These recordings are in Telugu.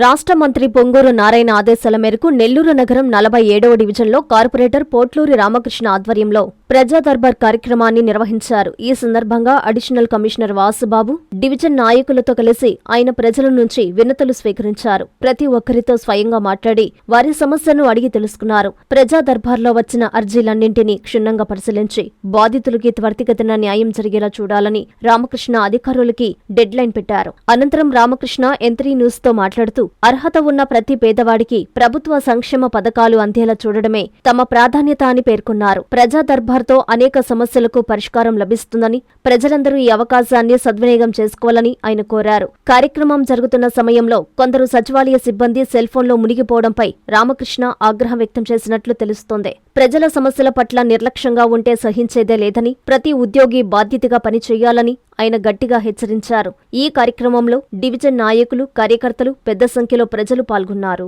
రాష్ట్ర మంత్రి పొంగూరు నారాయణ ఆదేశాల మేరకు నెల్లూరు నగరం 47వ డివిజన్లో కార్పొరేటర్ పోట్లూరి రామకృష్ణ ఆధ్వర్యంలో ప్రజా దర్బార్ కార్యక్రమాన్ని నిర్వహించారు. ఈ సందర్భంగా అడిషనల్ కమిషనర్ వాసుబాబు, డివిజన్ నాయకులతో కలిసి ఆయన ప్రజల నుంచి వినతులు స్వీకరించారు. ప్రతి ఒక్కరితో స్వయంగా మాట్లాడి వారి సమస్యను అడిగి తెలుసుకున్నారు. ప్రజా దర్బార్లో వచ్చిన అర్జీలన్నింటినీ క్షుణ్ణంగా పరిశీలించి బాధితులకి త్వరితగతిన న్యాయం జరిగేలా చూడాలని రామకృష్ణ అధికారులకి డెడ్ లైన్ పెట్టారు. అనంతరం రామకృష్ణ ఎంత్రీ న్యూస్ తో మాట్లాడుతూ అర్హత ఉన్న ప్రతి పేదవాడికి ప్రభుత్వ సంక్షేమ పథకాలు అందేలా చూడడమే తమ ప్రాధాన్యత అని పేర్కొన్నారు. ప్రజా దర్బార్తో అనేక సమస్యలకు పరిష్కారం లభిస్తుందని, ప్రజలందరూ ఈ అవకాశాన్ని సద్వినియోగం చేసుకోవాలని ఆయన కోరారు. కార్యక్రమం జరుగుతున్న సమయంలో కొందరు సచివాలయ సిబ్బంది సెల్ ఫోన్లో మునిగిపోవడంపై రామకృష్ణ ఆగ్రహం వ్యక్తం చేసినట్లు తెలుస్తోంది. ప్రజల సమస్యల పట్ల నిర్లక్ష్యంగా ఉంటే సహించేదే లేదని, ప్రతి ఉద్యోగి బాధ్యతగా పనిచేయాలని ఆయన గట్టిగా హెచ్చరించారు. ఈ కార్యక్రమంలో డివిజన్ నాయకులు, కార్యకర్తలు పెద్ద సంఖ్యలో ప్రజలు పాల్గొన్నారు.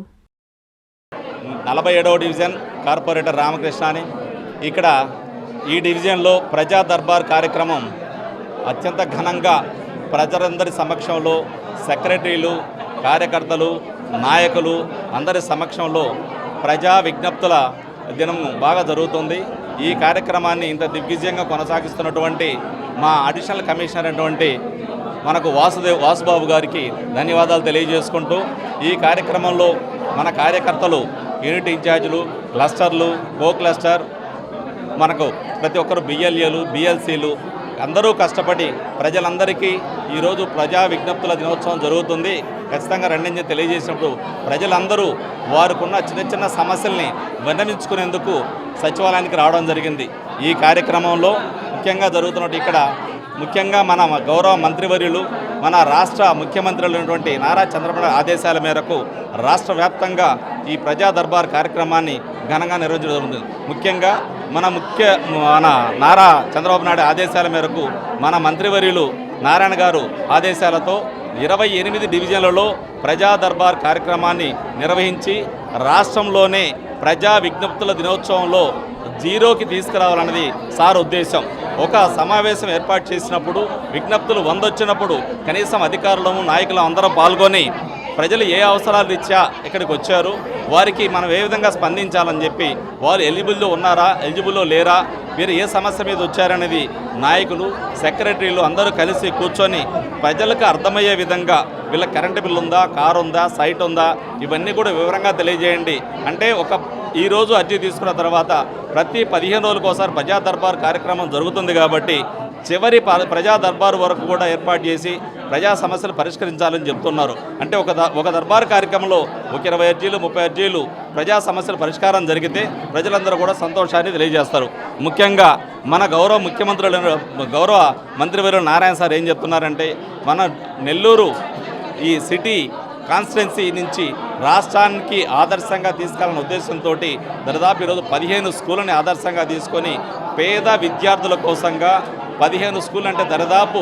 47వ డివిజన్ కార్పొరేటర్ రామకృష్ణ అని. ఇక్కడ ఈ డివిజన్లో ప్రజా దర్బార్ కార్యక్రమం అత్యంత ఘనంగా ప్రజలందరి సమక్షంలో సెక్రటరీలు, కార్యకర్తలు, నాయకులు అందరి సమక్షంలో ప్రజా విజ్ఞప్తుల దినం బాగా జరుగుతుంది. ఈ కార్యక్రమాన్ని ఇంత దిగ్విజయంగా కొనసాగిస్తున్నటువంటి మా అడిషనల్ కమిషనర్ అయినటువంటి మనకు వాసుబాబు గారికి ధన్యవాదాలు తెలియజేసుకుంటూ, ఈ కార్యక్రమంలో మన కార్యకర్తలు, యూనిట్ ఇన్ఛార్జీలు, క్లస్టర్లు, కో క్లస్టర్, మనకు ప్రతి ఒక్కరు బిఎల్ఏలు, బిఎల్సీలు అందరూ కష్టపడి ప్రజలందరికీ ఈరోజు ప్రజా విజ్ఞప్తుల దినోత్సవం జరుగుతుంది. ఖచ్చితంగా రెండించి తెలియజేసినప్పుడు ప్రజలందరూ వారికున్న చిన్న చిన్న సమస్యల్ని విన్నవించుకునేందుకు సచివాలయానికి రావడం జరిగింది. ఈ కార్యక్రమంలో ముఖ్యంగా జరుగుతున్నట్టు ఇక్కడ ముఖ్యంగా మన గౌరవ మంత్రివర్యులు, మన రాష్ట్ర ముఖ్యమంత్రులైనటువంటి నారా చంద్రబాబు ఆదేశాల మేరకు రాష్ట్ర వ్యాప్తంగా ఈ ప్రజా దర్బార్ కార్యక్రమాన్ని ఘనంగా నిర్వహించడం జరుగుతుంది. ముఖ్యంగా మన నారా చంద్రబాబు నాయుడు ఆదేశాల మేరకు మన మంత్రివర్యులు నారాయణ గారు ఆదేశాలతో 28 డివిజన్లలో ప్రజా దర్బార్ కార్యక్రమాన్ని నిర్వహించి రాష్ట్రంలోనే ప్రజా విజ్ఞప్తుల దినోత్సవంలో జీరోకి తీసుకురావాలన్నది సార్ ఉద్దేశం. ఒక సమావేశం ఏర్పాటు చేసినప్పుడు విజ్ఞప్తులు 100 వచ్చినప్పుడు కనీసం అధికారులము, నాయకులు అందరం పాల్గొని ప్రజలు ఏ అవసరాలు రీత్యా ఇక్కడికి వచ్చారు, వారికి మనం ఏ విధంగా స్పందించాలని చెప్పి, వారు ఎలిజిబుల్లో ఉన్నారా, ఎలిజిబుల్లో లేరా, వీరు ఏ సమస్య మీద వచ్చారనేది నాయకులు, సెక్రటరీలు అందరూ కలిసి కూర్చొని ప్రజలకు అర్థమయ్యే విధంగా వీళ్ళ కరెంటు బిల్లు ఉందా, కారు ఉందా, సైట్ ఉందా, ఇవన్నీ కూడా వివరంగా తెలియజేయండి. అంటే ఈరోజు అర్జీ తీసుకున్న తర్వాత ప్రతి 15 రోజులకోసారి ప్రజా దర్బార్ కార్యక్రమం జరుగుతుంది కాబట్టి చివరి ప్రజా దర్బార్ వరకు కూడా ఏర్పాటు చేసి ప్రజా సమస్యలు పరిష్కరించాలని చెప్తున్నారు. అంటే ఒక దర్బార్ కార్యక్రమంలో ఒక 20 అర్జీలు, 30 అర్జీలు ప్రజా సమస్యల పరిష్కారం జరిగితే ప్రజలందరూ కూడా సంతోషాన్ని తెలియజేస్తారు. ముఖ్యంగా మన గౌరవ మంత్రివర్యులు నారాయణ సార్ ఏం చెప్తున్నారంటే, మన నెల్లూరు ఈ సిటీ కాన్స్టిట్యున్సీ నుంచి రాష్ట్రానికి ఆదర్శంగా తీసుకెళ్లాలనే ఉద్దేశంతో దాదాపు ఈరోజు 15 స్కూళ్ళని ఆదర్శంగా తీసుకొని పేద విద్యార్థుల కోసంగా 15 స్కూళ్ళు అంటే దాదాపు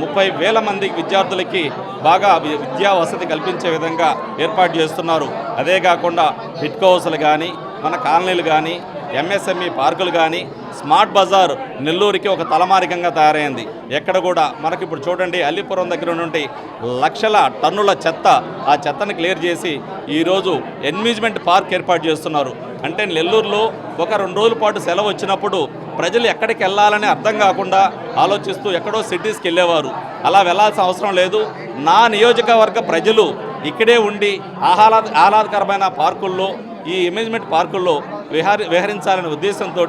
30,000 మంది విద్యార్థులకి బాగా విద్యా వసతి కల్పించే విధంగా ఏర్పాటు చేస్తున్నారు. అదే కాకుండా హిట్ హౌస్లు కానీ, మన కాలనీలు కానీ, ఎంఎస్ఎంఈ పార్కులు కానీ, స్మార్ట్ బజార్ నెల్లూరుకి ఒక తలమారికంగా తయారైంది. ఎక్కడ కూడా మనకి ఇప్పుడు చూడండి, అల్లిపురం దగ్గర నుండి లక్షల టన్నుల చెత్త, ఆ చెత్తను క్లియర్ చేసి ఈరోజు ఎన్విజ్మెంట్ పార్క్ ఏర్పాటు చేస్తున్నారు. అంటే నెల్లూరులో ఒక 2 రోజుల పాటు సెలవు వచ్చినప్పుడు ప్రజలు ఎక్కడికి వెళ్ళాలని అర్థం కాకుండా ఆలోచిస్తూ ఎక్కడో సిటీస్కి వెళ్ళేవారు. అలా వెళ్ళాల్సిన అవసరం లేదు. నా నియోజకవర్గ ప్రజలు ఇక్కడే ఉండి ఆహ్లాదకరమైన పార్కుల్లో, ఈ అమ్యూజ్మెంట్ పార్కుల్లో విహరించాలనే ఉద్దేశంతో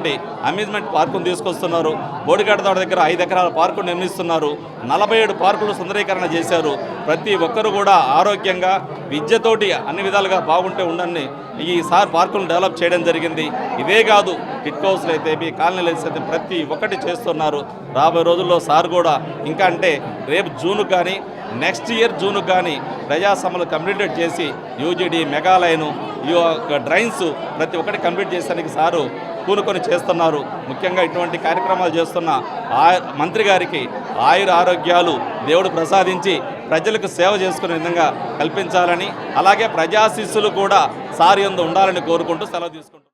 అమ్యూజ్మెంట్ పార్కును తీసుకొస్తున్నారు. బోడిగడ్డ తోట దగ్గర 5 ఎకరాల పార్కును నిర్మిస్తున్నారు. 47 పార్కులు సుందరీకరణ చేశారు. ప్రతి ఒక్కరు కూడా ఆరోగ్యంగా, విద్యతోటి అన్ని విధాలుగా బాగుంటే ఉండని ఈసారి పార్కులను డెవలప్ చేయడం జరిగింది. ఇదే కాదు, హిట్ హౌస్లు అయితే, కాలనీలు అయితే ప్రతి ఒక్కటి చేస్తున్నారు. రాబోయే రోజుల్లో సార్ కూడా ఇంకా అంటే రేపు జూన్ కానీ, నెక్స్ట్ ఇయర్ జూన్ కానీ ప్రజా సభలు కంప్లీట్ చేసి యూజీడీ, మెగాలైను, డ్రైన్స్ ప్రతి ఒక్కటి కంప్లీట్ చేసేందుకు సారు పూనుకొని చేస్తున్నారు. ముఖ్యంగా ఇటువంటి కార్యక్రమాలు చేస్తున్న మంత్రి గారికి ఆయుర ఆరోగ్యాలు దేవుడు ప్రసాదించి ప్రజలకు సేవ చేసుకునే విధంగా కల్పించాలని, అలాగే ప్రజాశిస్సులు కూడా సార్ యందు ఉండాలని కోరుకుంటూ సెలవు తీసుకుంటున్నాను.